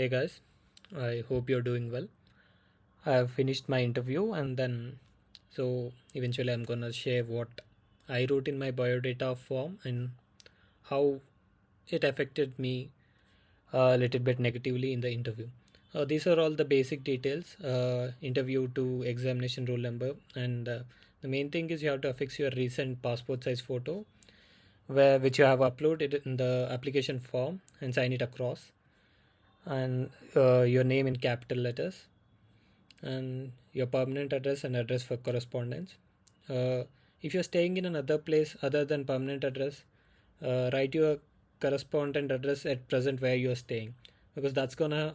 Hey guys, I hope you're doing well. I have finished my interview and then eventually I'm gonna share what I wrote in my biodata form and how it affected me a little bit negatively in the interview. These are all the basic details, interview to examination roll number, and the main thing is you have to affix your recent passport size photo which you have uploaded in the application form and sign it across, and your name in capital letters, and your permanent address and address for correspondence. Uh, if you're staying in another place other than permanent address, write your correspondent address at present where you're staying, because that's gonna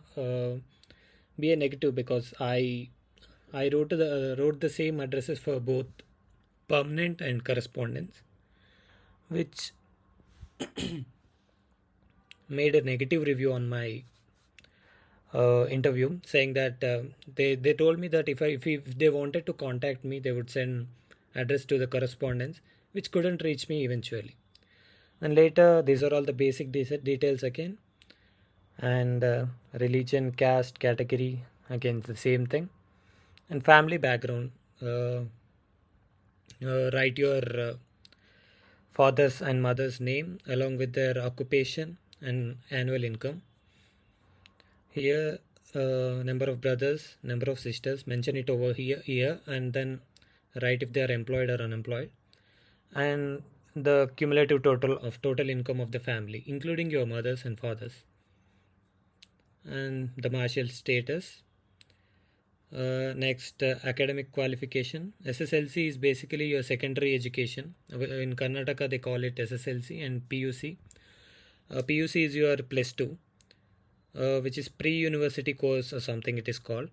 be a negative, because I wrote the same addresses for both permanent and correspondence, which made a negative review on my interview, saying that they told me that if they wanted to contact me, they would send address to the correspondence, which couldn't reach me eventually. And later, these are all the basic details again, and religion, caste, category, again the same thing, and family background. Uh, Write your father's and mother's name along with their occupation and annual income. Here, number of brothers, number of sisters, mention it over here, and then write if they are employed or unemployed, and the cumulative total income of the family, including your mothers and fathers, and the marital status. Next, academic qualification. SSLC is basically your secondary education. In Karnataka, they call it SSLC and PUC. PUC is your plus two, which is pre-university course or something it is called.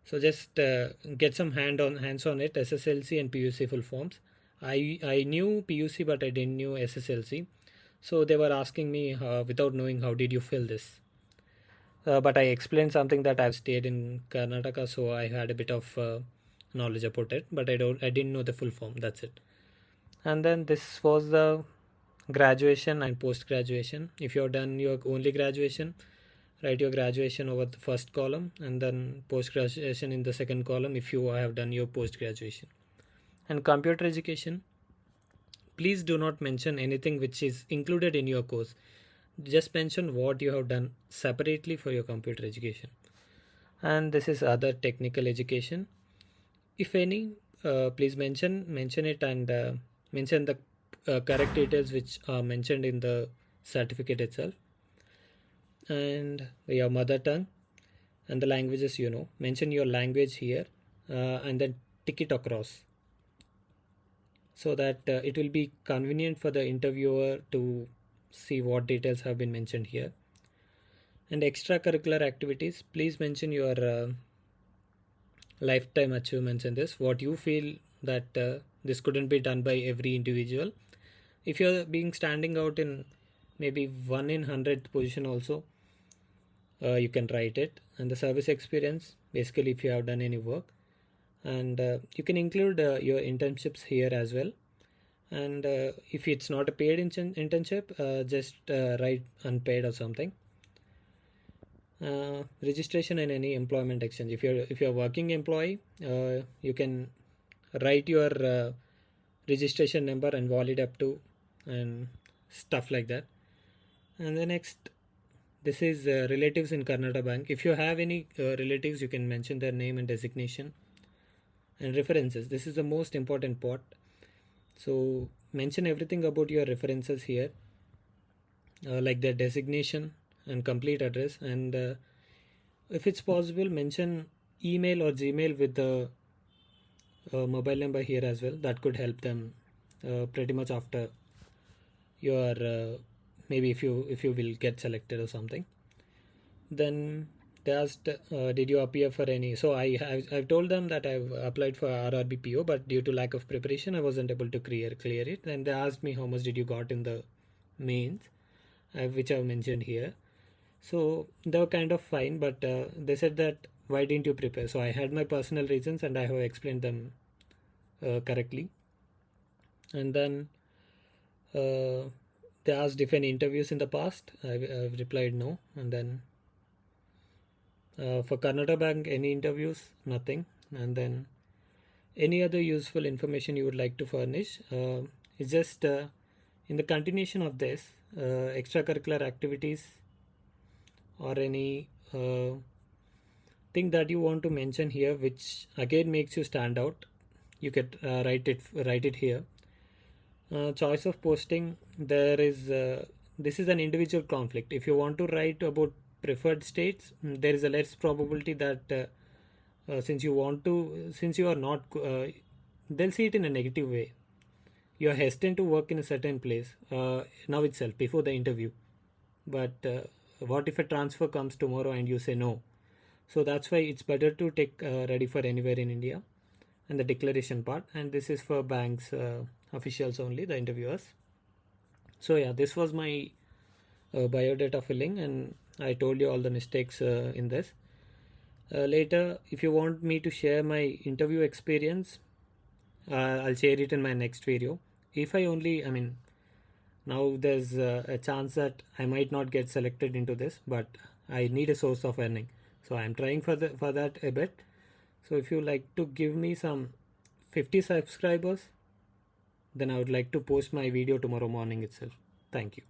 So just get some hands on it. SSLC and PUC full forms. I knew PUC but I didn't know SSLC. So they were asking me without knowing, how did you fill this? But I explained something that I've stayed in Karnataka, so I had a bit of knowledge about it. But I didn't know the full form. That's it. And then this was the graduation and post graduation. If you've done your only graduation, write your graduation over the first column, and then post graduation in the second column if you have done your post graduation. And computer education, please do not mention anything which is included in your course. Just mention what you have done separately for your computer education. And this is other technical education. If any, please mention it, and mention the correct details which are mentioned in the certificate itself. And your mother tongue and the languages mention your language here, and then tick it across, so that it will be convenient for the interviewer to see what details have been mentioned here. And extracurricular activities, please mention your lifetime achievements in this, what you feel that this couldn't be done by every individual. If you're being standing out in maybe 1 in 100 position also, you can write it. And the service experience, basically if you have done any work, and you can include your internships here as well. And if it's not a paid internship, just write unpaid or something. Registration and any employment exchange, if you're working employee, you can write your registration number and valid up to, and stuff like that. And the next, this is relatives in Karnataka Bank. If you have any relatives, you can mention their name and designation. And references, this is the most important part. So mention everything about your references here, like their designation and complete address. And if it's possible, mention email or Gmail with the mobile number here as well. That could help them pretty much after your maybe if you will get selected or something. Then they asked, did you appear for any? So I've told them that I've applied for RRBPO, but due to lack of preparation, I wasn't able to clear it. And they asked me how much did you got in the mains, which I've mentioned here. So they were kind of fine, but they said that, why didn't you prepare? So I had my personal reasons and I have explained them correctly. And then they asked if any interviews in the past. I've replied no. And then For Karnataka Bank, any interviews? Nothing. And then any other useful information you would like to furnish? It's just in the continuation of this, extracurricular activities or any thing that you want to mention here, which again makes you stand out. You could write it here. Choice of posting, there is this is an individual conflict. If you want to write about preferred states, there is a less probability that since you are not they'll see it in a negative way. You are hesitant to work in a certain place now itself before the interview, but what if a transfer comes tomorrow and you say no? So that's why it's better to take ready for anywhere in India, and the declaration part. And this is for banks officials only, the interviewers. So yeah, this was my biodata filling, and I told you all the mistakes in this. Later, if you want me to share my interview experience, I'll share it in my next video. If I only, I mean, now there's a chance that I might not get selected into this, but I need a source of earning, so I'm trying for that a bit. So if you like to give me some 50 subscribers, then I would like to post my video tomorrow morning itself. Thank you.